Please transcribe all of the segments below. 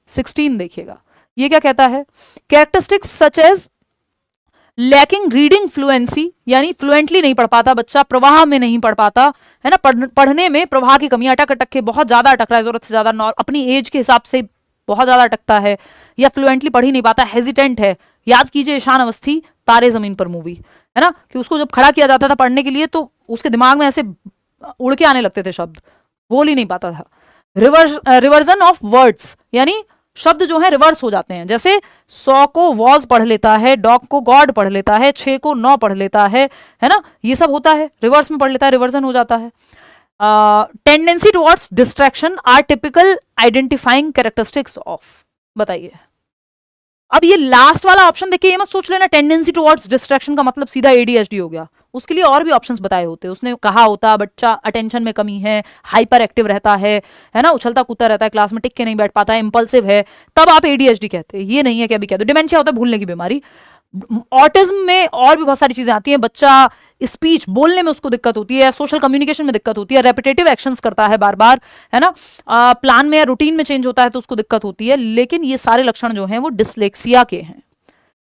16 देखिएगा, ये क्या कहता है, characteristics such as lacking reading fluency, यानी फ्लुएंटली नहीं पढ़ पाता बच्चा, प्रवाह में नहीं पढ़ पाता है ना, पढ़ने में प्रवाह की कमी, अटक अटक के बहुत ज्यादा अटक रहा है, जरूरत से ज्यादा, अपनी एज के हिसाब से बहुत ज्यादा अटकता है, या फ्लुएंटली पढ़ ही नहीं पाता, हेजिटेंट है। याद कीजिए ईशान अवस्थी, तारे जमीन पर मूवी, है ना, कि उसको जब खड़ा किया जाता था पढ़ने के लिए तो उसके दिमाग में ऐसे उड़ के आने लगते थे शब्द, बोल ही नहीं पाता था। रिवर्जन ऑफ वर्ड्स, यानी शब्द जो है रिवर्स हो जाते हैं, जैसे 100 को वॉज पढ़ लेता है, डॉग को गॉड पढ़ लेता है, 6 को 9 पढ़ लेता है ना, ये सब होता है, रिवर्स में पढ़ लेता है, रिवर्जन हो जाता है। Tendency towards distraction are typical identifying characteristics of, बताइए। अब ये लास्ट वाला ऑप्शन देखिए, ये मत सोच लेना टेंडेंसी टुवर्ड्स डिस्ट्रैक्शन का मतलब सीधा एडीएचडी हो गया, उसके लिए और भी ऑप्शंस बताए होते, उसने कहा होता बच्चा अटेंशन में कमी है, हाइपर एक्टिव रहता है ना, उछलता कूदता रहता है, क्लास में टिक के नहीं बैठ पाता है, इंपल्सिव है, तब आप एडीएचडी कहते हैं। ये नहीं है कि अभी कह दो डिमेंशिया होता है, भूलने की बीमारी। ऑटिज्म में और भी बहुत सारी चीजें आती हैं, बच्चा स्पीच बोलने में उसको दिक्कत होती है, सोशल कम्युनिकेशन में दिक्कत होती है, रेपिटेटिव एक्शंस करता है बार बार, है ना, प्लान में या रूटीन में चेंज होता है तो उसको दिक्कत होती है। लेकिन ये सारे लक्षण जो हैं वो डिसलेक्सिया के हैं।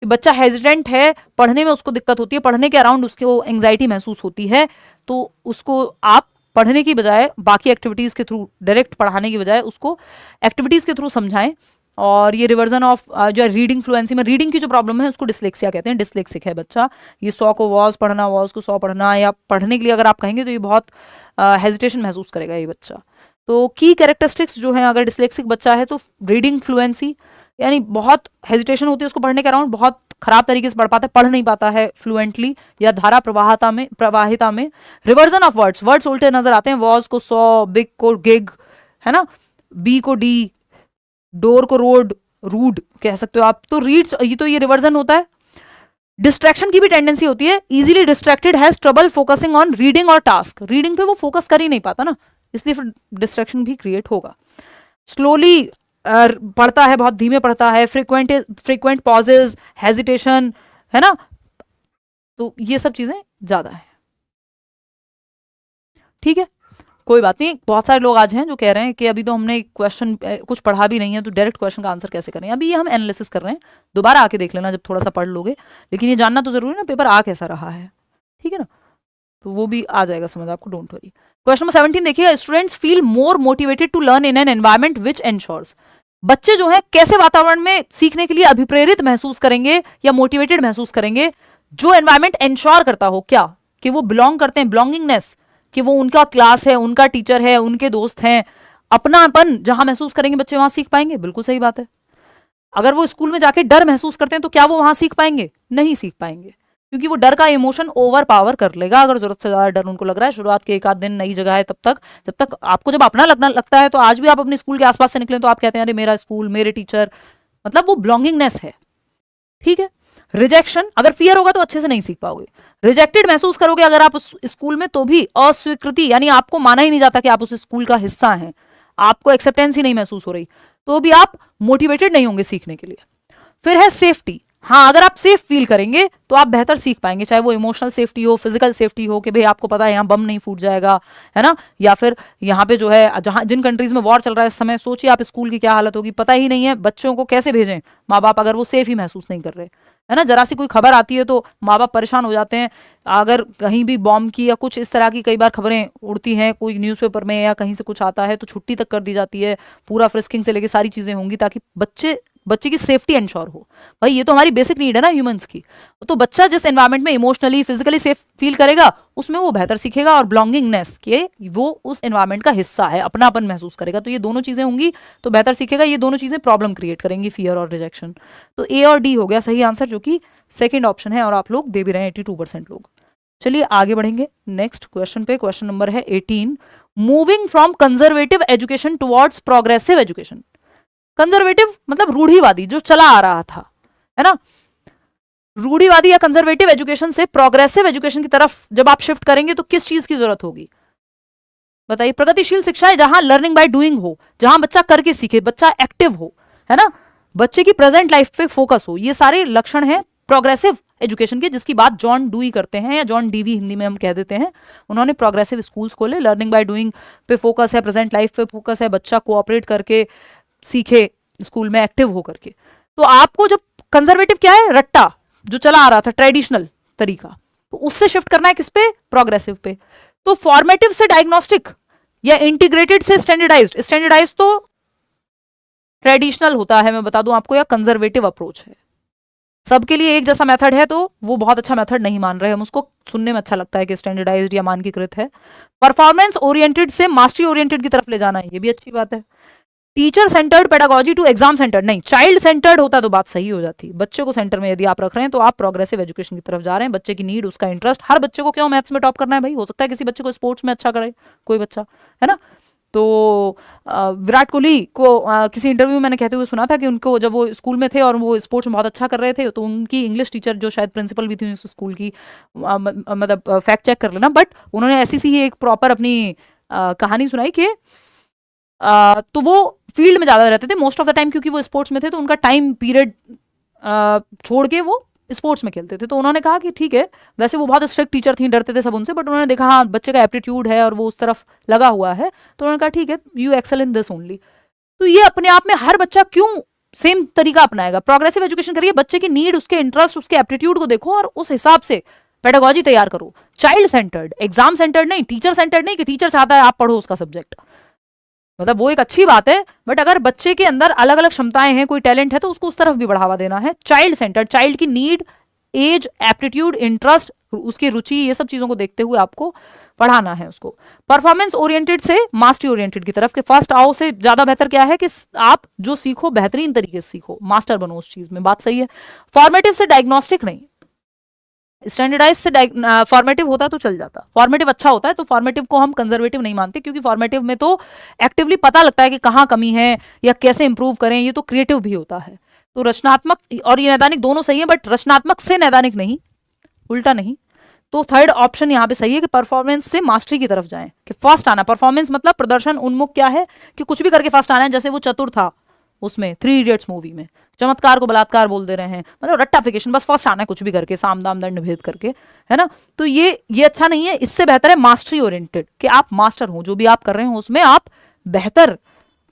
बच्चा हेजिटेंट है, पढ़ने में उसको दिक्कत होती है, पढ़ने के अराउंड उसको एंग्जाइटी महसूस होती है, तो उसको आप पढ़ने की बजाय बाकी एक्टिविटीज के थ्रू, डायरेक्ट पढ़ाने की बजाय उसको एक्टिविटीज के थ्रू समझाएं। और ये रिवर्जन ऑफ जो रीडिंग फ्लुएंसी में रीडिंग की जो प्रॉब्लम है उसको डिसलेक्सिया कहते हैं, डिसलेक्सिक है बच्चा। ये 100 को वॉज पढ़ना, वॉज को 100 पढ़ना, या पढ़ने के लिए अगर आप कहेंगे तो ये बहुत हेजिटेशन महसूस करेगा ये बच्चा। तो की कैरेक्टरिस्टिक्स जो है, अगर डिसलेक्सिक बच्चा है तो रीडिंग फ्लुएंसी, यानी बहुत हेजिटेशन होती है उसको पढ़ने के अराउंड, बहुत खराब तरीके से पढ़ पाता है, पढ़ नहीं पाता है फ्लुएंटली या धारा प्रवाहिता में। रिवर्जन ऑफ वर्ड्स, वर्ड्स उल्टे नजर आते हैं, वॉज को 100, बिग को गिग, है ना, बी को डी, डोर को रोड, रूड कह सकते हो आप। तो रीड्स, ये रिवर्जन होता है। डिस्ट्रैक्शन की भी टेंडेंसी होती है, easily distracted, has trouble focusing on reading और टास्क, रीडिंग पे वो फोकस कर ही नहीं पाता ना, इसलिए फिर डिस्ट्रैक्शन भी क्रिएट होगा। स्लोली पढ़ता है, बहुत धीमे पढ़ता है, फ्रीक्वेंट पॉजेज, हेजिटेशन, है ना, तो ये सब चीजें ज्यादा है। ठीक है, कोई बात नहीं। बहुत सारे लोग आज हैं जो कह रहे हैं कि अभी तो हमने क्वेश्चन कुछ पढ़ा भी नहीं है, तो डायरेक्ट क्वेश्चन का आंसर कैसे करें। अभी ये हम एनालिसिस कर रहे हैं, दोबारा आके देख लेना जब थोड़ा सा पढ़ लोगे, लेकिन ये जानना तो जरूरी ना पेपर आ कैसा रहा है, ठीक है ना, तो वो भी आ जाएगा समझ आपको, डोंट वरी। क्वेश्चन नंबर 17 देखिएगा, students feel more motivated to learn in an environment which ensures, बच्चे जो है कैसे वातावरण में सीखने के लिए अभिप्रेरित महसूस करेंगे या मोटिवेटेड महसूस करेंगे, जो एनवायरमेंट एंश्योर करता हो, क्या कि वो बिलोंग करते हैं, बिलोंगिंगनेस, कि वो उनका क्लास है, उनका टीचर है, उनके दोस्त हैं, अपनापन जहां महसूस करेंगे बच्चे वहां सीख पाएंगे। बिल्कुल सही बात है। अगर वो स्कूल में जाके डर महसूस करते हैं तो क्या वो वहां सीख पाएंगे? नहीं सीख पाएंगे, क्योंकि वो डर का इमोशन ओवर पावर कर लेगा। अगर जरूरत से ज्यादा डर उनको लग रहा है, शुरुआत के एक आध दिन नई जगह है, तब तक जब तक आपको जब अपना लगता है, तो आज भी आप अपने स्कूल के आसपास से निकले तो आप कहते हैं अरे मेरा स्कूल, मेरे टीचर, मतलब वो बिलोंगिंगनेस है। ठीक है। रिजेक्शन, अगर फियर होगा तो अच्छे से नहीं सीख पाओगे। रिजेक्टेड महसूस करोगे अगर आप उस स्कूल में, तो भी अस्वीकृति, यानी आपको माना ही नहीं जाता कि आप उस स्कूल का हिस्सा हैं, आपको एक्सेप्टेंस ही नहीं महसूस हो रही, तो भी आप मोटिवेटेड नहीं होंगे सीखने के लिए। फिर है सेफ्टी। हाँ, अगर आप सेफ फील करेंगे तो आप बेहतर सीख पाएंगे, चाहे वो इमोशनल सेफ्टी हो, फिजिकल सेफ्टी हो, कि भाई आपको पता है यहाँ बम नहीं फूट जाएगा, है ना, या फिर यहाँ पे जो है, जहाँ जिन कंट्रीज में वॉर चल रहा है इस समय, सोचिए आप स्कूल की क्या हालत होगी, पता ही नहीं है बच्चों को कैसे भेजें माँ बाप, अगर वो सेफ ही महसूस नहीं कर रहे, है ना। जरा सी कोई खबर आती है तो माँ बाप परेशान हो जाते हैं। अगर कहीं भी बॉम्ब की या कुछ इस तरह की कई बार खबरें उड़ती हैं, कोई न्यूज़पेपर में या कहीं से कुछ आता है, तो छुट्टी तक कर दी जाती है, पूरा फ्रिस्किंग से लेके सारी चीजें होंगी, ताकि बच्चे की सेफ्टी इंश्योर हो। भाई ये तो हमारी बेसिक नीड है ना ह्यूमंस की। तो बच्चा जिस एनवायरनमेंट में इमोशनली, फिजिकली सेफ फील करेगा, उसमें वो बेहतर सीखेगा, और बिलोंगिंगनेस के वो उस एनवायरनमेंट का हिस्सा है, अपनापन महसूस करेगा। तो ये दोनों चीजें होंगी तो बेहतर सीखेगा। ये दोनों चीजें प्रॉब्लम क्रिएट करेंगी, फियर और रिजेक्शन। तो ए और डी हो गया सही आंसर, जो कि सेकेंड ऑप्शन है, और आप लोग दे भी रहे हैं 82% लोग। चलिए आगे बढ़ेंगे नेक्स्ट क्वेश्चन पे। क्वेश्चन नंबर है 18, moving from conservative education towards progressive education. Conservative मतलब रूढ़िवादी, जो चला आ रहा था, है ना, रूढ़िवादी या कंजर्वेटिव एजुकेशन से प्रोग्रेसिव एजुकेशन की तरफ जब आप शिफ्ट करेंगे तो किस चीज की जरूरत होगी बताइए। प्रगतिशील शिक्षा है, जहां लर्निंग बाय डूइंग हो, जहां बच्चा करके सीखे, बच्चा एक्टिव हो, है ना, बच्चे की प्रेजेंट लाइफ पे फोकस हो। ये सारे लक्षण हैं प्रोग्रेसिव एजुकेशन के, जिसकी बात जॉन डूई करते हैं, या जॉन डीवी हिंदी में हम कह देते हैं। उन्होंने प्रोग्रेसिव स्कूल्स खोले, लर्निंग बाय डूइंग पे फोकस है, प्रेजेंट लाइफ पे फोकस है, बच्चा कोऑपरेट करके सीखे, स्कूल में एक्टिव होकर के। तो आपको जब कंजर्वेटिव क्या है, रट्टा जो चला आ रहा था, ट्रेडिशनल तरीका, तो उससे शिफ्ट करना है किस पे, प्रोग्रेसिव पे। तो फॉर्मेटिव से डायग्नोस्टिक या इंटीग्रेटेड से स्टैंडर्डाइज्ड, स्टैंडर्डाइज्ड तो ट्रेडिशनल होता है मैं बता दूं आपको, या कंजर्वेटिव अप्रोच है। सबके लिए एक जैसा मेथड है तो वो बहुत अच्छा मेथड नहीं मान रहे हम, उसको सुनने में अच्छा लगता है कि स्टैंडर्डाइज्ड या मानकीकृत है। परफॉर्मेंस ओरिएंटेड से मास्टरी ओरिएंटेड की तरफ ले जाना है, ये भी अच्छी बात है। Teacher centred pedagogy to exam centred, नहीं चाइल्ड सेंटर्ड होता तो बात सही हो जाती। बच्चे को सेंटर में यदि आप रख रहे हैं तो आप प्रोग्रेसिव एजुकेशन की तरफ जा रहे हैं। बच्चे की नीड, उसका इंटरेस्ट, हर बच्चे को क्यों मैथ्स में टॉप करना है भाई, हो सकता है किसी बच्चे को स्पोर्ट्स में अच्छा करे कोई बच्चा, है ना। तो विराट कोहली को किसी इंटरव्यू में मैंने कहते हुए सुना था कि उनको जब वो स्कूल में थे और वो स्पोर्ट्स में बहुत अच्छा कर रहे थे, तो उनकी इंग्लिश टीचर जो शायद प्रिंसिपल भी थी उस स्कूल की, मतलब फैक्ट चेक कर लेना, बट उन्होंने ऐसी सी ही एक प्रॉपर अपनी कहानी सुनाई कि तो वो फील्ड में ज़्यादा रहते थे मोस्ट ऑफ द टाइम, क्योंकि वो स्पोर्ट्स में थे तो उनका टाइम पीरियड छोड़ के वो स्पोर्ट्स में खेलते थे। तो उन्होंने कहा कि ठीक है, वैसे वो बहुत स्ट्रिक्ट टीचर थी, डरते थे सब उनसे, बट उन्होंने देखा हाँ बच्चे का एप्टीट्यूड है और वो उस तरफ लगा हुआ है, तो उन्होंने कहा ठीक है, you excel in this only. तो ये अपने आप में हर बच्चा क्यों सेम तरीका अपनाएगा, प्रोग्रेसिव एजुकेशन करिए, बच्चे की नीड, उसके इंटरेस्ट, उसके एप्टीट्यूड को देखो और उस हिसाब से पेडागोजी तैयार करो। चाइल्ड सेंटर्ड, एग्जाम सेंटर्ड नहीं, टीचर सेंटर्ड नहीं कि टीचर चाहता है आप पढ़ो उसका सब्जेक्ट, मतलब वो एक अच्छी बात है, बट अगर बच्चे के अंदर अलग अलग क्षमताएं हैं, कोई टैलेंट है, तो उसको उस तरफ भी बढ़ावा देना है। चाइल्ड सेंटर, चाइल्ड की नीड, एज, एप्टीट्यूड, इंटरेस्ट, उसकी रुचि, ये सब चीजों को देखते हुए आपको पढ़ाना है उसको। परफॉर्मेंस ओरिएंटेड से मास्टरी ओरिएंटेड की तरफ, के फर्स्ट आओ से ज्यादा बेहतर क्या है कि आप जो सीखो बेहतरीन तरीके से सीखो, मास्टर बनो उस चीज में, बात सही है। फॉर्मेटिव से डायग्नोस्टिक नहीं, स्टैंडर्डाइज से फॉर्मेटिव होता तो चल जाता, फॉर्मेटिव अच्छा होता है, तो फॉर्मेटिव को हम कंजर्वेटिव नहीं मानते, क्योंकि फॉर्मेटिव में तो एक्टिवली पता लगता है कि कहाँ कमी है या कैसे इंप्रूव करें, ये तो क्रिएटिव भी होता है। तो रचनात्मक और ये नैदानिक दोनों सही है, बट रचनात्मक से नैदानिक नहीं, उल्टा नहीं। तो थर्ड ऑप्शन यहाँ पे सही है कि परफॉर्मेंस से मास्टरी की तरफ जाएं, कि फर्स्ट आना, परफॉर्मेंस मतलब प्रदर्शन उन्मुख क्या है कि कुछ भी करके फर्स्ट आना है, जैसे वो चतुर था उसमें 3 इडियट्स मूवी में, चमत्कार को बलात्कार बोल दे रहे हैं, मतलब रट्टाफिकेशन, बस फर्स्ट आना है कुछ भी करके, साम दाम दंड भेद करके, है ना। तो ये अच्छा नहीं है, इससे बेहतर है मास्टरी ओरिएंटेड, कि आप मास्टर हो, जो भी आप कर रहे हो उसमें आप बेहतर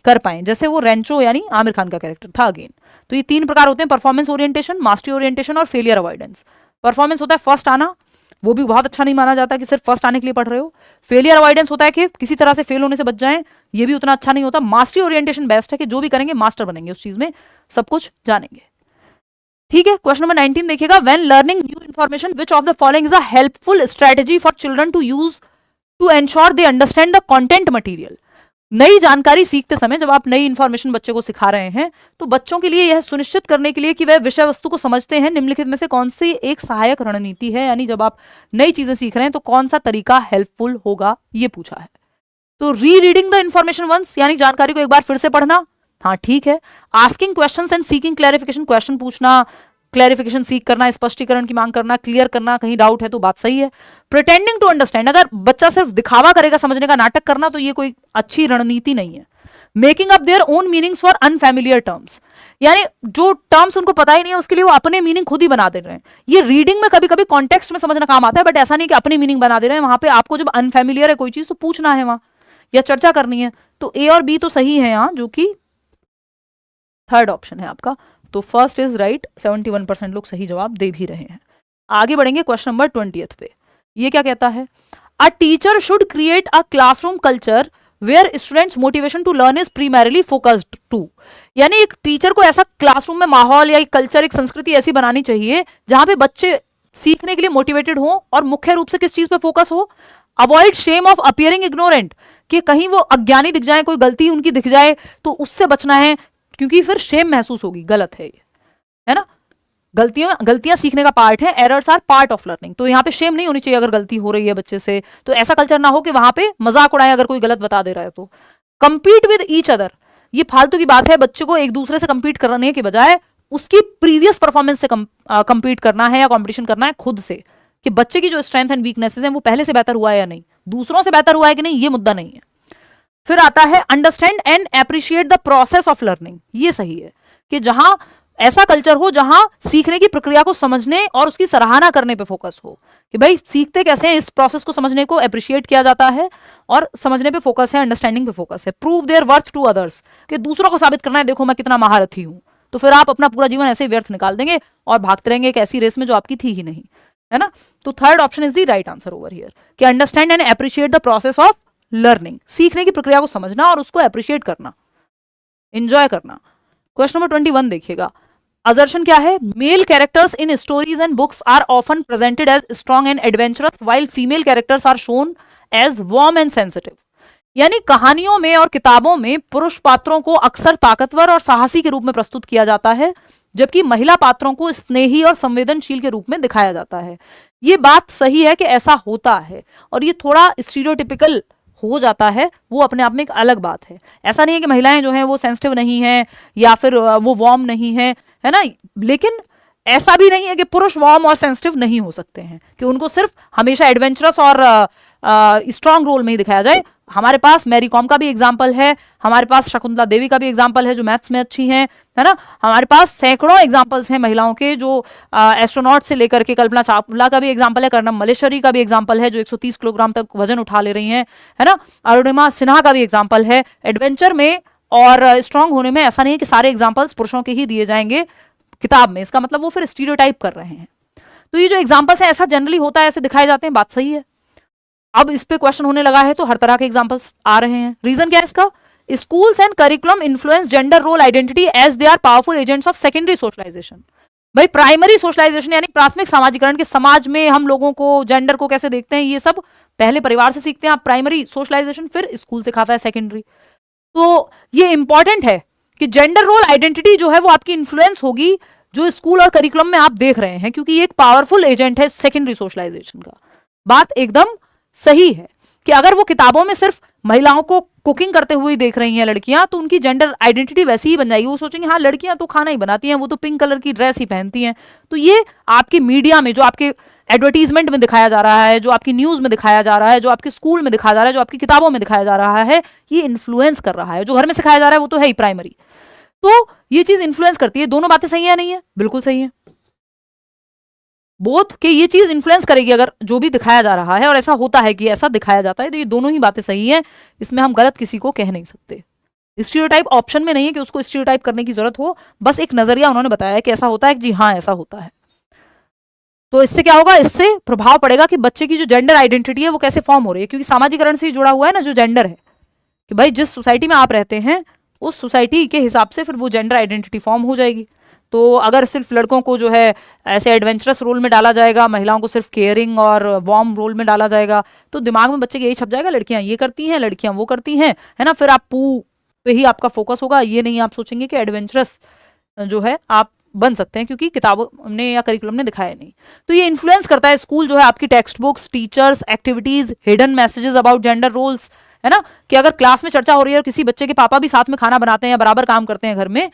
कर पाए, जैसे वो रेंचो यानी आमिर खान का कैरेक्टर था अगेन। तो ये 3 प्रकार होते हैं, परफॉर्मेंस ओरिएंटेशन, मास्टरी ओरिएंटेशन और फेलियर अवॉइडेंस। परफॉर्मेंस होता है फर्स्ट आना, वो भी बहुत अच्छा नहीं माना जाता कि सिर्फ फर्स्ट आने के लिए पढ़ रहे हो। फेलियर अवॉइडेंस होता है कि किसी तरह से फेल होने से बच जाएं, ये भी उतना अच्छा नहीं होता। मास्टरी ओरिएंटेशन बेस्ट है कि जो भी करेंगे मास्टर बनेंगे उस चीज में, सब कुछ जानेंगे। ठीक है, क्वेश्चन नंबर 19 देखिएगा, when learning new information which of the following is a helpful strategy for children to use to ensure they understand the content material. नई जानकारी सीखते समय जब आप नई इंफॉर्मेशन बच्चे को सिखा रहे हैं, तो बच्चों के लिए यह सुनिश्चित करने के लिए कि वह विषय वस्तु को समझते हैं, निम्नलिखित में से कौन सी एक सहायक रणनीति है, यानी जब आप नई चीजें सीख रहे हैं तो कौन सा तरीका हेल्पफुल होगा, ये पूछा है। तो री रीडिंग द इंफॉर्मेशन वंस, यानी जानकारी को एक बार फिर से पढ़ना, हाँ ठीक है। Asking questions and seeking clarification, question पूछना, क्लैरिफिकेशन सीख करना, स्पष्टीकरण की मांग करना, क्लियर करना, कहीं डाउट है तो बात सही है। प्रिटेंडिंग टू अंडरस्टैंड, अगर बच्चा सिर्फ दिखावा करेगा समझने का, नाटक करना, तो ये कोई अच्छी रणनीति नहीं है। Making up their own meanings for unfamiliar terms, यानी जो टर्म्स उनको पता ही नहीं है उसके लिए वो अपने मीनिंग खुद ही बना दे रहे हैं। ये रीडिंग में कभी कभी कॉन्टेक्स्ट में समझना काम आता है, बट ऐसा नहीं कि अपनी मीनिंग बना दे रहे हैं। वहां पे आपको जब अनफैमिलियर है कोई चीज तो पूछना है वहां, या चर्चा करनी है। तो ए और बी तो सही है यहाँ, जो कि थर्ड ऑप्शन है आपका। तो फर्स्ट इज राइट, 71% लोग सही जवाब दे भी रहे हैं। आगे बढ़ेंगे क्वेश्चन नंबर 20 पे। ये क्या कहता है, a teacher should create a classroom culture where students motivation to learn is primarily focused to, यानी एक टीचर को ऐसा क्लासरूम में माहौल या एक कल्चर, एक संस्कृति ऐसी बनानी चाहिए जहां पे बच्चे सीखने के लिए मोटिवेटेड हो और मुख्य रूप से किस चीज पे फोकस हो। Avoid shame of appearing ignorant, कि कहीं वो अज्ञानी दिख जाए, कोई गलती उनकी दिख जाए तो उससे बचना है, क्योंकि फिर शेम महसूस होगी, गलत है ये, है ना। गलतियां सीखने का पार्ट है, errors are part of learning. तो यहाँ पे शेम नहीं होनी चाहिए अगर गलती हो रही है बच्चे से, तो ऐसा कल्चर ना हो कि वहां पे मजाक उड़ाए अगर कोई गलत बता दे रहा है तो। कंपीट विद ईच अदर, ये फालतू की बात है, बच्चे को एक दूसरे से कंपीट करने के बजाय उसकी प्रीवियस परफॉर्मेंस से कंपीट करना है या कॉम्पिटिशन करना है खुद से, कि बच्चे की जो स्ट्रेंथ एंड वीकनेसेस हैं वो पहले से बेहतर हुआ है या नहीं, दूसरों से बेहतर हुआ है कि नहीं, ये मुद्दा नहीं है। फिर आता है understand and appreciate the process of learning, ये सही है कि जहां ऐसा कल्चर हो जहां सीखने की प्रक्रिया को समझने और उसकी सराहना करने पे फोकस हो कि भाई सीखते कैसे हैं, इस प्रोसेस को समझने को अप्रिशिएट किया जाता है और समझने पे फोकस है, अंडरस्टैंडिंग पे फोकस है। Prove their worth to others, कि दूसरों को साबित करना है देखो मैं कितना महारथी हूं। तो फिर आप अपना पूरा जीवन ऐसे ही व्यर्थ निकाल देंगे और भागते रहेंगे एक ऐसी रेस में जो आपकी थी ही नहीं, है ना। तो third option is the right answer over here, कि understand and appreciate the process of learning, सीखने की प्रक्रिया को समझना और उसको अप्रिशिएट करना, एंजॉय करना। क्वेश्चन नंबर 21 देखिएगा। असर्शन क्या है? Male characters in stories and books are often presented as strong and adventurous while female characters are shown as warm and sensitive. यानी कहानियों में और किताबों में पुरुष पात्रों को अक्सर ताकतवर और साहसी के रूप में प्रस्तुत किया जाता है, जबकि महिला पात्रों को स्नेही और संवेदनशील के रूप में दिखाया जाता है। ये बात सही है कि ऐसा होता है, और ये थोड़ा स्टीरियोटिपिकल हो जाता है, वो अपने आप में एक अलग बात है। ऐसा नहीं है कि महिलाएं जो हैं वो सेंसिटिव नहीं है या फिर वो वार्म नहीं है, है ना। लेकिन ऐसा भी नहीं है कि पुरुष वार्म और सेंसिटिव नहीं हो सकते हैं, कि उनको सिर्फ हमेशा एडवेंचरस और स्ट्रांग रोल में ही दिखाया जाए। हमारे पास मैरी कॉम का भी एग्जाम्पल है, हमारे पास शकुंतला देवी का भी एग्जाम्पल है जो मैथ्स में अच्छी हैं, है ना। हमारे पास सैकड़ों एग्जाम्पल्स हैं महिलाओं के, जो एस्ट्रोनॉट से लेकर के कल्पना चावला का भी एग्जाम्पल है, कर्नम मलेश्वरी का भी एग्जाम्पल है जो 130 किलोग्राम तक वजन उठा ले रही हैं, है ना। अरुणिमा सिन्हा का भी एग्जाम्पल है। एडवेंचर में और स्ट्रांग होने में ऐसा नहीं है कि सारे एग्जाम्पल्स पुरुषों के ही दिए जाएंगे किताब में, इसका मतलब वो फिर स्टीरियोटाइप कर रहे हैं। तो ये जो एग्जाम्पल्स हैं ऐसा जनरली होता है, ऐसे दिखाए जाते हैं, बात सही है। अब इस पे क्वेश्चन होने लगा है तो हर तरह के एग्जांपल्स आ रहे हैं। रीजन क्या है इसका? Schools and curriculum influence gender role identity as they are powerful agents of secondary socialisation. भाई प्राइमरी सोशलाइजेशन यानी प्राथमिक सामाजिकरण के समाज में हम लोगों को जेंडर को कैसे देखते हैं, ये सब पहले परिवार से सीखते हैं आप, प्राइमरी सोशलाइजेशन फिर स्कूल से खाता है सेकेंडरी। तो ये इंपॉर्टेंट है कि जेंडर रोल आइडेंटिटी जो है वो आपकी इन्फ्लुएंस होगी जो स्कूल और करिकुलम में आप देख रहे हैं, क्योंकि ये एक पावरफुल एजेंट है सेकेंडरी सोशलाइजेशन का। बात एकदम सही है कि अगर वो किताबों में सिर्फ महिलाओं को कुकिंग करते हुए देख रही हैं लड़कियां, तो उनकी जेंडर आइडेंटिटी वैसी ही बन जाएगी। वो सोचेंगे हाँ लड़कियां तो खाना ही बनाती हैं, वो तो पिंक कलर की ड्रेस ही पहनती हैं। तो ये आपकी मीडिया में जो आपके एडवर्टीजमेंट में दिखाया जा रहा है, जो आपकी न्यूज में दिखाया जा रहा है, जो आपके स्कूल में दिखाया जा रहा है, जो आपकी किताबों में दिखाया जा रहा है, ये इन्फ्लुएंस कर रहा है। जो घर में सिखाया जा रहा है वो तो है ही प्राइमरी, तो ये चीज इन्फ्लुएंस करती है। दोनों बातें सही है नहीं है? बिल्कुल सही है। बोथ के ये चीज इन्फ्लुएंस करेगी अगर जो भी दिखाया जा रहा है, और ऐसा होता है कि ऐसा दिखाया जाता है, तो ये दोनों ही बातें सही हैं। इसमें हम गलत किसी को कह नहीं सकते। स्टीरियोटाइप ऑप्शन में नहीं है कि उसको स्टीरियोटाइप करने की जरूरत हो, बस एक नजरिया उन्होंने बताया है कि ऐसा होता है कि जी हाँ ऐसा होता है। तो इससे क्या होगा? इससे प्रभाव पड़ेगा कि बच्चे की जो जेंडर आइडेंटिटी है वो कैसे फॉर्म हो रही है, क्योंकि सामाजिकरण से ही जुड़ा हुआ है ना जो जेंडर है, कि भाई जिस सोसाइटी में आप रहते हैं उस सोसाइटी के हिसाब से फिर वो जेंडर आइडेंटिटी फॉर्म हो जाएगी। तो अगर सिर्फ लड़कों को जो है ऐसे एडवेंचरस रोल में डाला जाएगा, महिलाओं को सिर्फ केयरिंग और वार्म रोल में डाला जाएगा, तो दिमाग में बच्चे के यही छप जाएगा लड़कियां ये करती हैं, लड़कियां वो करती हैं, है ना। फिर आप पू पे ही आपका फोकस होगा, ये नहीं आप सोचेंगे कि एडवेंचरस जो है आप बन सकते हैं, क्योंकि किताबों ने या करिकुलम ने दिखाया नहीं। तो ये इन्फ्लुएंस करता है स्कूल जो है आपकी text books, teachers, activities, hidden messages about gender roles, है ना। कि अगर क्लास में चर्चा हो रही है और किसी बच्चे के पापा भी साथ में खाना बनाते हैं या बराबर काम करते हैं घर में,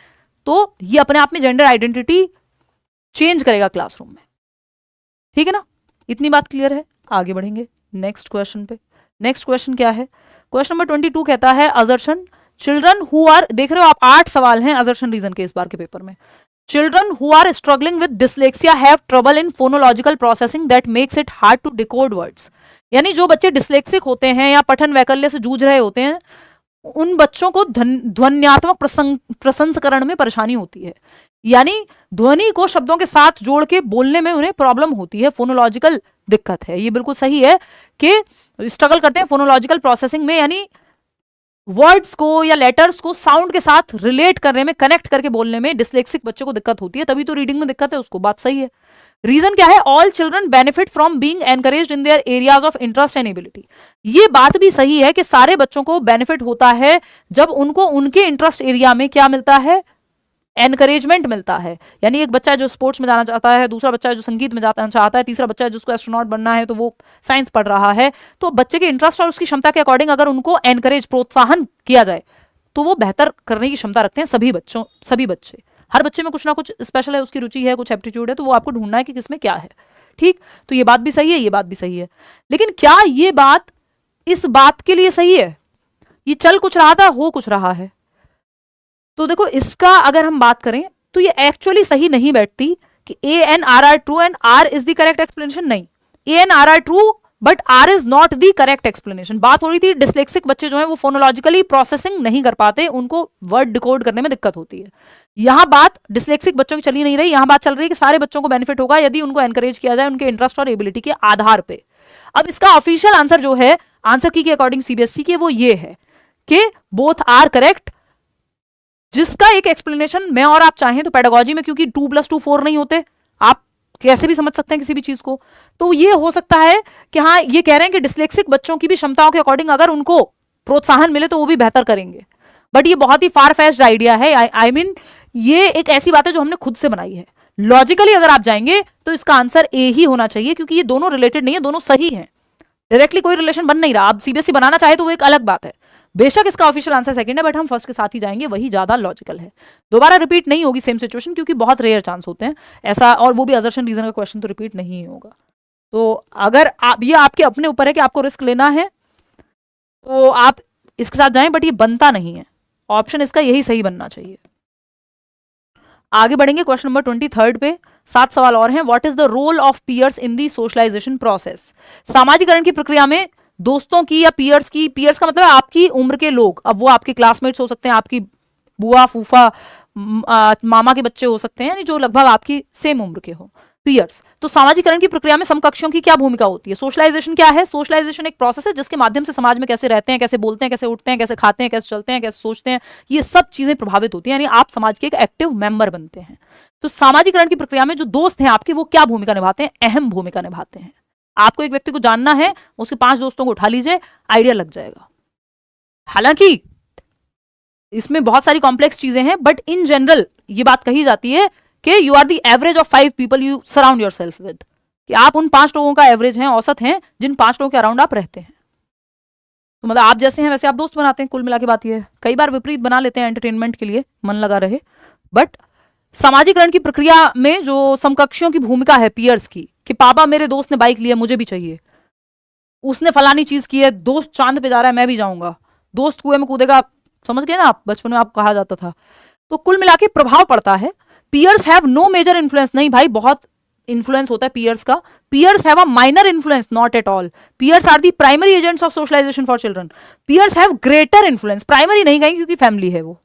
तो ये अपने आप में जेंडर आइडेंटिटी चेंज करेगा क्लासरूम में। ठीक है ना, इतनी बात क्लियर है। आगे बढ़ेंगे नेक्स्ट क्वेश्चन पे। नेक्स्ट क्वेश्चन क्या है? क्वेश्चन नंबर 22 कहता है असर्शन चिल्ड्रन हु आर, देख रहे हो आप 8 सवाल हैं असर्शन रीजन के इस बार के पेपर में। Children who are struggling with dyslexia have trouble in phonological processing that makes it hard to decode words. यानी जो बच्चे डिसलेक्सिक होते हैं या पठन वैकल्य से जूझ रहे होते हैं, उन बच्चों को ध्वन्यात्मक प्रसंस्करण में परेशानी होती है। यानी ध्वनि को शब्दों के साथ जोड़ के बोलने में उन्हें प्रॉब्लम होती है, फोनोलॉजिकल दिक्कत है। ये बिल्कुल सही है कि स्ट्रगल करते हैं फोनोलॉजिकल प्रोसेसिंग में, यानी वर्ड्स को या लेटर्स को साउंड के साथ रिलेट करने में, कनेक्ट करके बोलने में डिसलेक्सिक बच्चे को दिक्कत होती है, तभी तो रीडिंग में दिक्कत है उसको। बात सही है। रीजन क्या है? All children benefit from being encouraged in their areas of interest and ability. ये बात भी सही है कि सारे बच्चों को बेनिफिट होता है जब उनको उनके इंटरेस्ट एरिया में क्या मिलता है? एनकरेजमेंट मिलता है। यानी एक बच्चा जो स्पोर्ट्स में जाना चाहता है, दूसरा बच्चा जो संगीत में जाना चाहता है, तीसरा बच्चा जिसको एस्ट्रोनॉट बनना है तो वो साइंस पढ़ रहा है। तो बच्चे के इंटरेस्ट और उसकी क्षमता के अकॉर्डिंग अगर उनको एनकरेज, प्रोत्साहन किया जाए, तो वो बेहतर करने की क्षमता रखते हैं सभी बच्चे। हर बच्चे में कुछ ना कुछ स्पेशल है, उसकी रुचि है, कुछ एप्टीट्यूड है, तो वो आपको ढूंढना है कि किसमें क्या है। ठीक, तो ये बात भी सही है, ये बात भी सही है। लेकिन क्या ये बात इस बात के लिए सही है? ये चल कुछ रहा था, हो कुछ रहा है। तो देखो इसका अगर हम बात करें तो ये एक्चुअली सही नहीं बैठती कि A and R are true and R is the correct explanation. नहीं, A and R are true but R is not the correct explanation. बात हो रही थी डिस्लेक्सिक बच्चे जो हैं वो फोनोलॉजिकली प्रोसेसिंग नहीं कर पाते, उनको वर्ड डिकोड करने में दिक्कत होती है। यहां बात डिस्लेक्सिक बच्चों की चली नहीं रही, यहां बात चल रही है कि सारे बच्चों को बेनिफिट होगा यदि उनको एनकरेज किया जाए उनके इंटरेस्ट और एबिलिटी के आधार पे। अब इसका ऑफिशियल आंसर जो है आंसर की के अकॉर्डिंग सीबीएसई के वो ये है कि बोथ आर करेक्ट, जिसका एक एक्सप्लेनेशन मैं और आप चाहें तो पेडागोजी में, क्योंकि 2 + 2 4 नहीं होते, आप कैसे भी समझ सकते हैं किसी भी चीज को, तो ये हो सकता है कि हाँ ये कह रहे हैं कि डिस्लेक्सिक बच्चों की भी क्षमताओं के अकॉर्डिंग अगर उनको प्रोत्साहन मिले तो वो भी बेहतर करेंगे। बट ये बहुत ही फार फेच्ड आइडिया है। आई मीन ये एक ऐसी बात है जो हमने खुद से बनाई है। लॉजिकली अगर आप जाएंगे तो इसका आंसर ए ही होना चाहिए, क्योंकि ये दोनों रिलेटेड नहीं है, दोनों सही है, डायरेक्टली कोई रिलेशन बन नहीं रहा। अब सीबीएसई बनाना चाहे तो वो एक अलग बात है, बेशक इसका ऑफिशियल आंसर सेकंड है, बट हम फर्स्ट के साथ ही जाएंगे, वही ज्यादा लॉजिकल है। दोबारा रिपीट नहीं होगी सेम सिचुएशन, क्योंकि बहुत रेयर चांस होते हैं ऐसा, और वो भी असर्शन रीजन का क्वेश्चन तो रिपीट नहीं होगा। तो अगर आप, ये आपके अपने ऊपर है कि आपको रिस्क लेना है तो आप इसके साथ जाएं, बट ये बनता नहीं है, ऑप्शन इसका यही सही बनना चाहिए। आगे बढ़ेंगे क्वेश्चन नंबर 23 पे, 7 सवाल और हैं। What is the role of peers in the socialization process? सामाजिकरण की प्रक्रिया में दोस्तों की या पीयर्स की, पीयर्स का मतलब आपकी उम्र के लोग, अब वो आपके क्लासमेट्स हो सकते हैं, आपकी बुआ फूफा मामा के बच्चे हो सकते हैं, यानी जो लगभग आपकी सेम उम्र के हो, पीयर्स। तो सामाजिकरण की प्रक्रिया में समकक्षों की क्या भूमिका होती है? सोशलाइजेशन क्या है? सोशलाइजेशन एक प्रोसेस है जिसके माध्यम से समाज में कैसे रहते हैं, कैसे बोलते हैं, कैसे उठते हैं, कैसे खाते हैं, कैसे चलते हैं, कैसे सोचते हैं, ये सब चीजें प्रभावित होती हैं, यानी आप समाज के एक एक्टिव मेंबर बनते हैं। तो सामाजिकरण की प्रक्रिया में जो दोस्त हैं आपके, वो क्या भूमिका निभाते हैं? अहम भूमिका निभाते हैं। आपको एक व्यक्ति को जानना है, उसके 5 दोस्तों को उठा लीजिए, आइडिया लग जाएगा। हालांकि इसमें बहुत सारी कॉम्प्लेक्स चीजें हैं, बट इन जनरल ये बात कही जाती है कि you are the average of 5 people you surround yourself with, कि आप उन 5 लोगों का एवरेज हैं, औसत हैं, जिन 5 लोगों के अराउंड आप रहते हैं। तो मतलब आप जैसे हैं वैसे आप दोस्त बनाते हैं, कुल मिला के बात ये है। कई बार विपरीत बना लेते हैं एंटरटेनमेंट के लिए, मन लगा रहे, बट सामाजिकरण की प्रक्रिया में जो समकक्षियों की भूमिका है पीयर्स की, कि पापा मेरे दोस्त ने बाइक लिया मुझे भी चाहिए, उसने फलानी चीज की है, दोस्त चांद पे जा रहा है मैं भी जाऊंगा, दोस्त कुएं में कूदेगा, समझ गए ना आप, बचपन में आपको कहा जाता था। तो कुल मिला के प्रभाव पड़ता है। Peers have no major influence, नहीं भाई बहुत इन्फ्लुएंस होता है पीयर्स का। Peers have a minor influence, not at all. Peers are the primary agents of socialisation for children. Peers have greater influence, primary नहीं कहेंगे क्योंकि फैमिली है वो।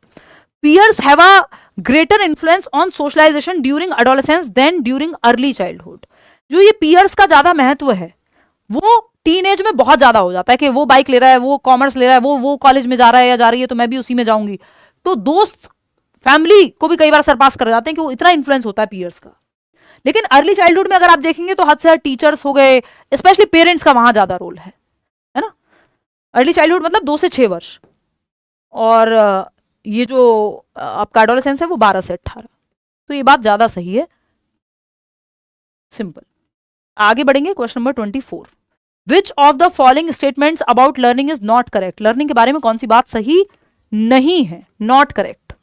Peers have a greater influence on socialisation during adolescence than during early childhood. जो ये peers का ज्यादा महत्व है वो टीनेज में बहुत ज्यादा हो जाता है, कि वो बाइक ले रहा है, वो कॉमर्स ले रहा है, वो कॉलेज में जा रहा है या जा रही है, तो मैं भी उसी में जाऊंगी। तो दोस्त फैमिली को भी कई बार सरपास कर जाते हैं कि वो इतना इन्फ्लुएंस होता है पीयर्स का। लेकिन अर्ली चाइल्डहुड में अगर आप देखेंगे तो हद से हद टीचर्स हो गए, स्पेशली पेरेंट्स का वहां ज्यादा रोल है ना। अर्ली चाइल्डहुड मतलब 2 से 6 वर्ष, और ये जो आपका एडोलेसेंस है वो 12 से 18। तो ये बात ज्यादा सही है, सिंपल। आगे बढ़ेंगे question number 24। Which of the following statements about learning is not correct? Learning के बारे में कौन सी बात सही नहीं है, नॉट करेक्ट?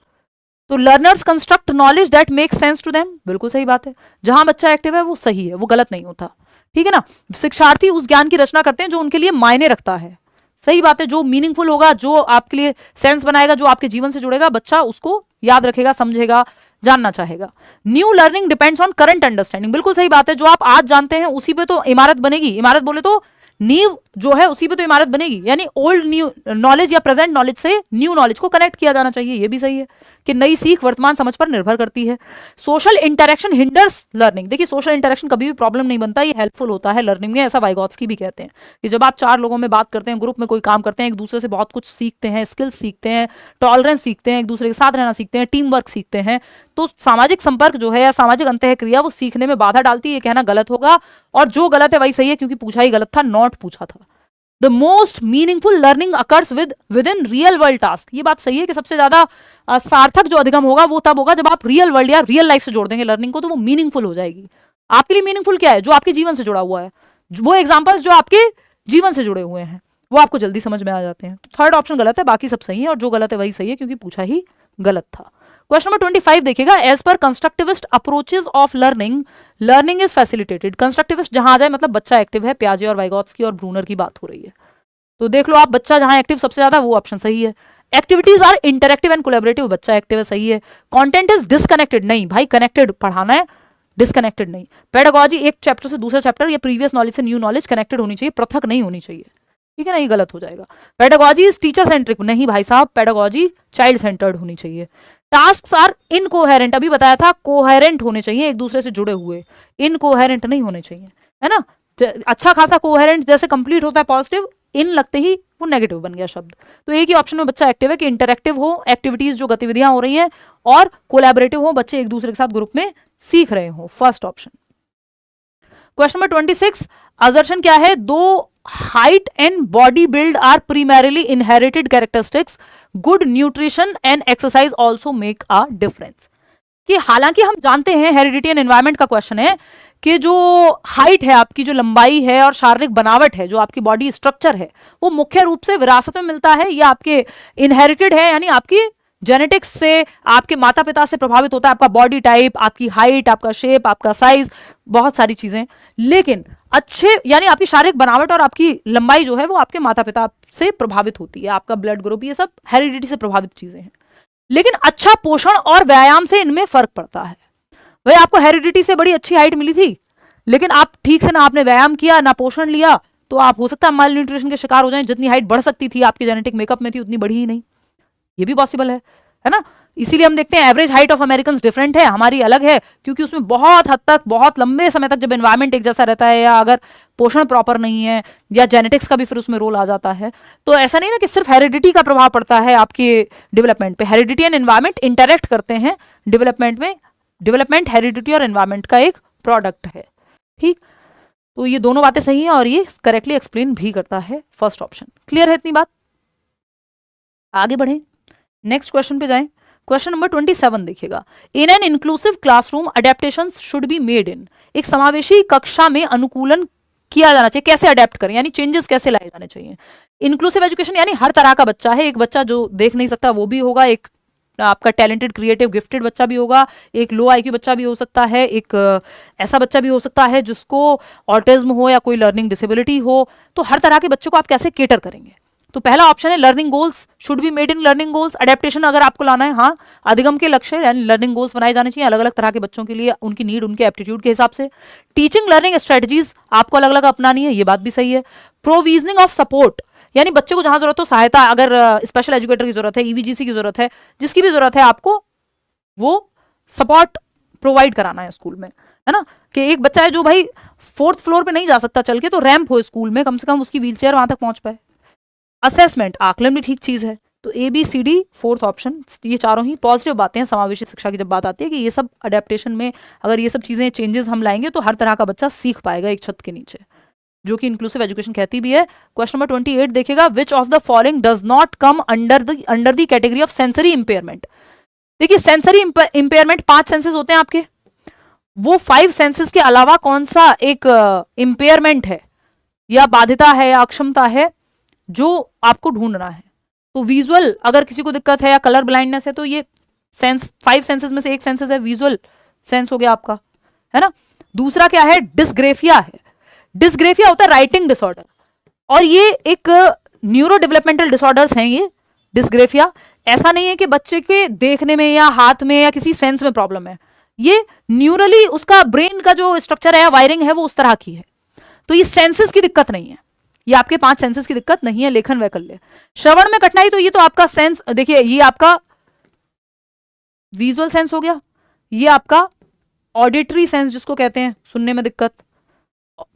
तो learners construct knowledge that make sense to them, बिल्कुल सही बात है। जहां बच्चा एक्टिव है वो सही है, वो गलत नहीं होता, ठीक है ना। शिक्षार्थी उस ज्ञान की रचना करते हैं जो उनके लिए मायने रखता है, सही बात है। जो मीनिंगफुल होगा, जो आपके लिए सेंस बनाएगा, जो आपके जीवन से जुड़ेगा, बच्चा उसको याद रखेगा, समझेगा, जानना चाहेगा। New learning depends on current understanding, बिल्कुल सही बात है। जो आप आज जानते हैं उसी पे तो इमारत बनेगी। इमारत बोले तो नींव जो है उसी पे तो इमारत बनेगी, यानी ओल्ड न्यू नॉलेज या प्रेजेंट नॉलेज से न्यू नॉलेज को कनेक्ट किया जाना चाहिए। ये भी सही है कि नई सीख वर्तमान समझ पर निर्भर करती है। सोशल इंटरेक्शन हिंडर्स लर्निंग, देखिए सोशल इंटरेक्शन कभी भी प्रॉब्लम नहीं बनता, ये हेल्पफुल होता है लर्निंग में, ऐसा वाइगॉत्स्की भी कहते हैं कि जब आप 4 लोगों में बात करते हैं, ग्रुप में कोई काम करते हैं, एक दूसरे से बहुत कुछ सीखते हैं, स्किल्स सीखते हैं, टॉलरेंस सीखते हैं, एक दूसरे के साथ रहना सीखते हैं, टीम वर्क सीखते हैं, तो सामाजिक संपर्क जो है या सामाजिक अंतःक्रिया वो सीखने में बाधा डालती है। ये कहना गलत होगा, और जो गलत है वही सही है, क्योंकि पूछा ही गलत था, नॉट पूछा था। The most meaningful learning occurs with in real world task, ये बात सही है कि सबसे ज्यादा सार्थक जो अधिगम होगा वो तब होगा जब आप रियल वर्ल्ड या रियल लाइफ से जोड़ देंगे लर्निंग को, तो वो मीनिंगफुल हो जाएगी। आपके लिए मीनिंगफुल क्या है? जो आपके जीवन से जुड़ा हुआ है, वो एग्जांपल्स जो आपके जीवन से जुड़े हुए हैं वो आपको जल्दी समझ में आ जाते हैं। तो थर्ड ऑप्शन गलत है, बाकी सब सही है, और जो गलत है वही सही है क्योंकि पूछा ही गलत था। क्वेश्चन नंबर 25 देखिएगा। As per constructivist approaches of learning, learning is facilitated. Constructivist जहां आ जाए मतलब बच्चा एक्टिव है, प्याजे और वाइगॉत्स्की और ब्रूनर की बात हो रही है। तो देख लो आप, बच्चा जहां एक्टिव सबसे ज्यादा वो ऑप्शन सही है। Activities are interactive and collaborative, बच्चा एक्टिव है, सही है। कंटेंट इज डिसकनेक्टेड, नहीं भाई, कनेक्टेड पढ़ाना है, डिसकनेक्टेड नहीं। पेडागोजी एक चैप्टर से दूसरा चैप्टर या प्रीवियस नॉलेज से न्यू नॉलेज कनेक्टेड होनी चाहिए, पृथक नहीं होनी चाहिए, ठीक है ना, ये गलत हो जाएगा। पेडागोजी इज टीचर सेंट्रिक, नहीं भाई साहब, पेडागोजी चाइल्ड सेंटर्ड होनी चाहिए। टास्क्स आर इनकोहेरेंट, अभी बताया था कोहेरेंट होने चाहिए, एक दूसरे से जुड़े हुए, इनकोहेरेंट नहीं होने चाहिए, है ना। अच्छा खासा कोहेरेंट जैसे कंप्लीट होता है पॉजिटिव, इन लगते ही वो नेगेटिव बन गया शब्द। तो एक ही ऑप्शन में बच्चा एक्टिव है कि इंटरेक्टिव हो, एक्टिविटीज जो गतिविधियां हो रही हैं, और कोलैबोरेटिव हो, बच्चे एक दूसरे के साथ ग्रुप में सीख रहे हो, first option. Question number 26, assertion क्या है, दो height and body build our primarily inherited characteristics, good nutrition and exercise also make a difference. कि हालांकि हम जानते हैं, हेरिडिटी एंड एनवायरमेंट का क्वेश्चन है, कि जो हाइट है आपकी, जो लंबाई है और शारीरिक बनावट है, जो आपकी बॉडी स्ट्रक्चर है, वो मुख्य रूप से विरासत में मिलता है या आपके इनहेरिटेड है, यानी आपकी जेनेटिक्स से, आपके माता पिता से प्रभावित होता है, आपका बॉडी टाइप, आपकी हाइट, आपका शेप, आपका साइज, बहुत सारी चीजें। लेकिन अच्छे यानी आपकी शारीरिक बनावट और आपकी लंबाई जो है वो आपके माता पिता से प्रभावित होती है, आपका ब्लड ग्रुप, ये सब हेरिडिटी से प्रभावित चीजें हैं। लेकिन अच्छा पोषण और व्यायाम से इनमें फर्क पड़ता है। भाई आपको हेरिडिटी से बड़ी अच्छी हाइट मिली थी, लेकिन आप ठीक से ना आपने व्यायाम किया, ना पोषण लिया, तो आप हो सकता है माल न्यूट्रिशन के शिकार हो जाएं। जितनी हाइट बढ़ सकती थी आपके जेनेटिक मेकअप में थी, उतनी बढ़ी ही नहीं, ये भी पॉसिबल है ना। इसीलिए हम देखते हैं average height of American different है, हमारी अलग है, क्योंकि उसमें बहुत हद तक, बहुत लंबे समय तक जब एनवायरमेंट एक जैसा रहता है, या अगर पोषण प्रॉपर नहीं है, या जेनेटिक्स का भी फिर उसमें रोल आ जाता है। तो ऐसा नहीं ना कि सिर्फ हेरिडिटी का प्रभाव पड़ता है आपके डेवलपमेंट पे, हेरिडिटी एंड एनवायरमेंट इंटरेक्ट करते हैं डेवलपमेंट में। डेवलपमेंट हेरिडिटी और एनवायरमेंट का एक प्रोडक्ट है, ठीक। तो ये दोनों बातें सही हैं और ये करेक्टली एक्सप्लेन भी करता है फर्स्ट ऑप्शन। क्लियर है इतनी बात? आगे बढ़े, नेक्स्ट क्वेश्चन पे जाएं। क्वेश्चन नंबर 27 देखिएगा, in an inclusive classroom adaptation should be made in, एक समावेशी कक्षा में अनुकूलन किया जाना चाहिए, कैसे अडेप्ट करें, यानी चेंजेस कैसे लाए जाने चाहिए। इंक्लूसिव एजुकेशन यानी हर तरह का बच्चा है, एक बच्चा जो देख नहीं सकता वो भी होगा, एक आपका टैलेंटेड क्रिएटिव गिफ्टेड बच्चा भी होगा, एक लो आईक्यू बच्चा भी हो सकता है, एक ऐसा बच्चा भी हो सकता है जिसको ऑटिज्म हो या कोई लर्निंग डिसेबिलिटी हो। तो हर तरह के बच्चों को आप कैसे केटर करेंगे। तो पहला ऑप्शन है learning goals should be made in learning goals. Adaptation अगर आपको लाना है, हाँ, अधिगम के लक्ष्य यानी लर्निंग गोल्स बनाए जाने चाहिए अलग अलग तरह के बच्चों के लिए, उनकी नीड, उनके एप्टीट्यूड के हिसाब से। टीचिंग लर्निंग स्ट्रेटजीज आपको अलग अलग अपनानी है, ये बात भी सही है। प्रोविजनिंग ऑफ सपोर्ट यानी बच्चे को जहां जरूरत हो सहायता, अगर स्पेशल एजुकेटर की जरूरत है, ईवीजीसी की जरूरत है, जिसकी भी जरूरत है, आपको वो सपोर्ट प्रोवाइड कराना है स्कूल में, है ना। कि एक बच्चा है जो भाई 4th फ्लोर पे नहीं जा सकता चल के, तो रैंप हो स्कूल में, कम से कम उसकी व्हीलचेयर वहां तक पहुंच पाए। असेसमेंट, आकलन भी ठीक चीज है। तो ABCD 4th ऑप्शन, ये चारों ही पॉजिटिव बातें हैं समावेशी शिक्षा की जब बात आती है, कि ये सब अडेप्टेशन में अगर ये सब चीजें चेंजेस हम लाएंगे तो हर तरह का बच्चा सीख पाएगा एक छत के नीचे, जो कि इंक्लूसिव एजुकेशन कहती भी है। क्वेश्चन नंबर 28 देखिएगा, विच of the following does not come under the category of sensory impairment. देखिए सेंसरी इंपेयरमेंट 5 सेंसेस होते हैं आपके, वो 5 सेंसेस के अलावा कौन सा एक इंपेयरमेंट है या बाधिता है या अक्षमता है जो आपको ढूंढना है। तो विजुअल अगर किसी को दिक्कत है या कलर ब्लाइंडनेस है, तो ये 5 सेंसेस में से एक सेंसेस है, विजुअल सेंस हो गया आपका, है ना। दूसरा क्या है, डिस्ग्रेफिया है। डिस्ग्रेफिया होता है राइटिंग डिसऑर्डर, और ये एक न्यूरो डेवलपमेंटल डिसऑर्डर्स हैं ये डिस्ग्रेफिया। ऐसा नहीं है कि बच्चे के देखने में या हाथ में या किसी सेंस में प्रॉब्लम है, ये न्यूरली उसका ब्रेन का जो स्ट्रक्चर है या वायरिंग है वो उस तरह की है। तो ये सेंसेस की दिक्कत नहीं है, ये आपके 5 सेंसेस की दिक्कत नहीं है, लेखन वैकल्य। श्रवण में कठिनाई, तो ये तो आपका सेंस, देखिए ये आपका विजुअल सेंस हो गया, ये आपका ऑडिटरी सेंस जिसको कहते हैं, सुनने में दिक्कत,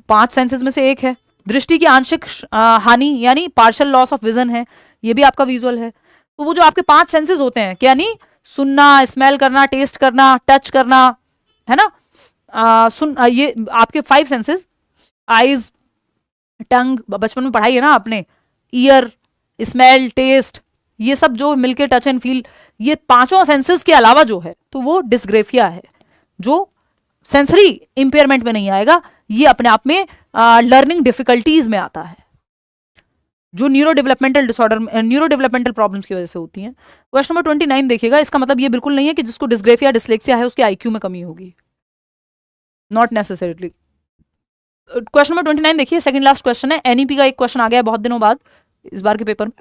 5 सेंसेस में से एक है। दृष्टि की आंशिक हानि यानी पार्शियल लॉस ऑफ विजन है, ये भी आपका विजुअल है। तो वो जो आपके 5 सेंसेस होते हैं, यानी सुनना, स्मेल करना, टेस्ट करना, टच करना, है ना, ये आपके 5 सेंसेस, आईज, टंग, बचपन में पढ़ाई है ना आपने, ईयर, स्मेल, टेस्ट, ये सब जो मिलके टच एंड फील, ये 5 सेंसेस के अलावा जो है तो वो डिस्ग्रेफिया है, जो सेंसरी इंपेयरमेंट में नहीं आएगा, ये अपने आप में लर्निंग डिफिकल्टीज में आता है, जो neuro developmental disorder, neuro developmental problems की वजह से होती हैं। क्वेश्चन नंबर 29 देखिएगा, इसका मतलब ये बिल्कुल नहीं है कि जिसको डिस्ग्रेफिया डिसलेक्सिया है उसके IQ में कमी होगी, नॉट नेसेसरीली। क्वेश्चन नंबर 29 देखिए, सेकंड लास्ट क्वेश्चन है, NEP का एक क्वेश्चन आ गया है बहुत दिनों बाद इस बार के पेपर में।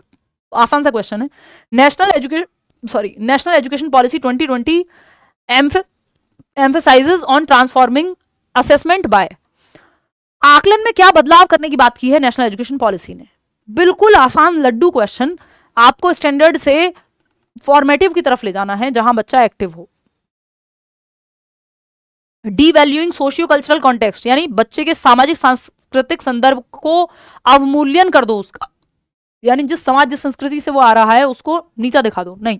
आसान सा क्वेश्चन है। National education policy 2020 emphasises on transforming assessment bye. आकलन में क्या बदलाव करने की बात की है नेशनल एजुकेशन पॉलिसी ने? बिल्कुल आसान लड्डू क्वेश्चन, आपको स्टैंडर्ड से फॉर्मेटिव की तरफ ले जाना है जहां बच्चा एक्टिव हो। डीवैल्यूइंग सोशियो कल्चरल कॉन्टेक्स्ट, यानी बच्चे के सामाजिक सांस्कृतिक संदर्भ को अवमूल्यन कर दो उसका, यानी जिस समाज जिस संस्कृति से वो आ रहा है उसको नीचा दिखा दो, नहीं।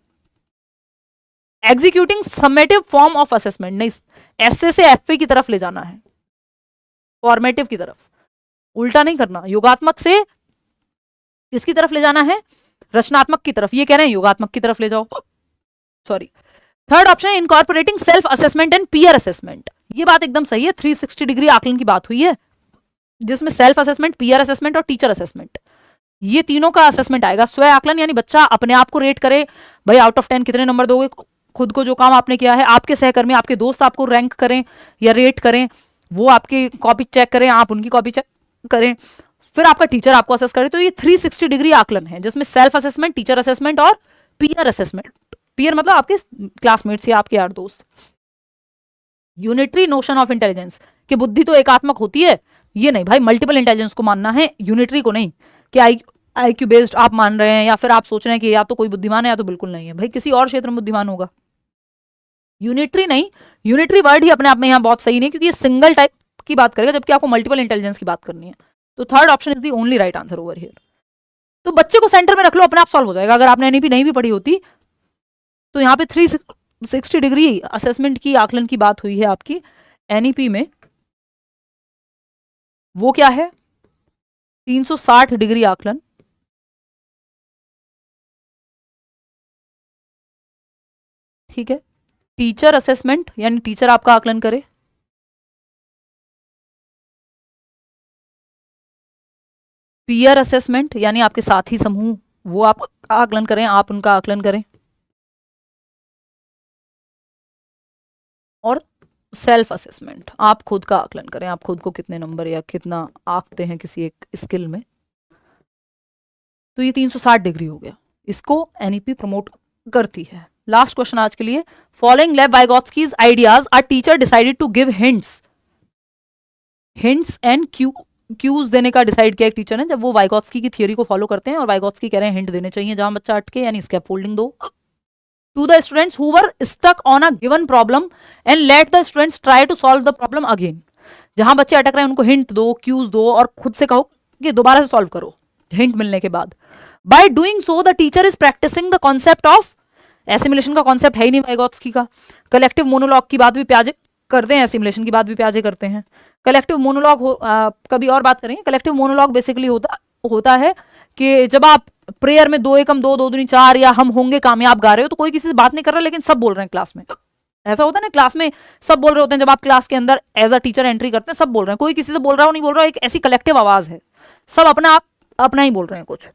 Executing summative form of assessment, नहीं, एसए से एफए की तरफ ले जाना है, फॉर्मेटिव की तरफ, उल्टा नहीं करना। योगात्मक से किसकी तरफ ले जाना है? रचनात्मक की तरफ। ये कह रहे हैं योगात्मक की तरफ ले जाओ, सॉरी। थर्ड ऑप्शन है incorporating self assessment and peer assessment. ये बात एकदम सही है, 360 डिग्री आकलन की बात हुई है जिसमें सेल्फ असेसमेंट, पीयर असेसमेंट और टीचर असेसमेंट, ये तीनों का असेसमेंट आएगा। स्व आकलन यानी बच्चा अपने आप को रेट करे, भाई आउट ऑफ 10 कितने नंबर दोगे, खुद को जो काम आपने किया है, आपके सहकर्मी आपके दोस्त आपको रैंक करें या रेट करें, वो आपकी कॉपी चेक करें, आप उनकी कॉपी चेक करें, फिर आपका टीचर आपको असेस करे। तो ये 360 डिग्री आकलन है जिसमें सेल्फ असेसमेंट, टीचर असेसमेंट और पीयर असेसमेंट। पीयर मतलब आपके क्लासमेट्स या आपके यार दोस्त। यूनिटरी नोशन ऑफ इंटेलिजेंस, कि बुद्धि तो एकात्मक होती है, ये नहीं भाई, मल्टीपल इंटेलिजेंस को मानना है, यूनिटरी को नहीं कि आईक्यू बेस्ड आप मान रहे हैं या फिर आप सोच रहे हैं कि या तो कोई बुद्धिमान है या तो बिल्कुल नहीं है। भाई किसी और क्षेत्र में बुद्धिमान होगा, यूनिटरी नहीं। यूनिटरी वर्ड ही अपने आप में यहाँ बहुत सही नहीं, क्योंकि ये सिंगल टाइप की बात करेगा जबकि आपको मल्टीपल इंटेलिजेंस की बात करनी है। तो third option is the only right answer over here. तो बच्चे को सेंटर में रख लो, अपने आप सॉल्व हो जाएगा। अगर आपने एनईपी नहीं भी पढ़ी होती तो यहाँ पे 360 डिग्री असेसमेंट की आकलन की बात हुई है आपकी एनईपी में, वो क्या है? 360 डिग्री आकलन। ठीक है, टीचर असेसमेंट यानी टीचर आपका आकलन करे, पीयर असेसमेंट यानी आपके साथी समूह वो आप आकलन करें, आप उनका आकलन करें, और सेल्फ असेसमेंट आप खुद का आकलन करें, आप खुद को कितने नंबर या कितना आंकते हैं किसी एक स्किल में। तो ये 360 डिग्री हो गया, इसको एनईपी प्रमोट करती है। लास्ट क्वेश्चन आज के लिए, following Lev Vygotsky's ideas are teacher decided to give hints and cues देने का डिसाइड किया एक टीचर ने, जब वो वाइगोत्स्की की थियरी को फॉलो करते हैं और वाइगोत्स्की कह रहे हैं हिंट देने चाहिए जहां बच्चा अटके, यानी स्कैफोल्डिंग दो to the students who were stuck on a given problem and let the students try to solve the problem again. जहां बच्चे अटक रहे हैं उनको हिंट दो, क्यूज दो और खुद से कहो कि दोबारा से सॉल्व करो हिंट मिलने के बाद। By doing so the teacher is practising the concept of assimilation का कॉन्सेप्ट है ही नहीं वाइगोत्स्की का। कलेक्टिव मोनोलॉग की बात भी प्याजे करते हैं, एसिमुलेशन की बात भी प्याजे करते हैं। कलेक्टिव मोनोलॉग कभी और बात करेंगे। कलेक्टिव मोनोलॉग बेसिकली होता है कि जब आप प्रेयर में 2 एकम 2 2 दूनी 4 या हम होंगे कामयाब गा रहे हो, तो कोई किसी से बात नहीं कर रहा लेकिन सब बोल रहे हैं क्लास में। ऐसा होता है ना, क्लास में सब बोल रहे होते हैं, जब आप क्लास के अंदर एज अ टीचर एंट्री करते हैं सब बोल रहे हैं, कोई किसी से बोल रहा हो नहीं बोल रहा हो, एक ऐसी कलेक्टिव आवाज है, सब अपना आप अपना ही बोल रहे हैं कुछ।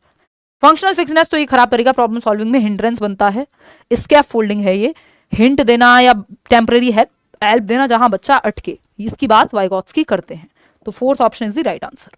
फंक्शनल फिक्सनेस तो ये खराब तरीका प्रॉब्लम सॉल्विंग में हिंड्रेंस बनता है। स्कैफोल्डिंग है ये, हिंट देना या टेम्परेरी हेल्प देना जहां बच्चा अटके, इसकी बात वाइगोत्स्की करते हैं। तो fourth option is the right answer.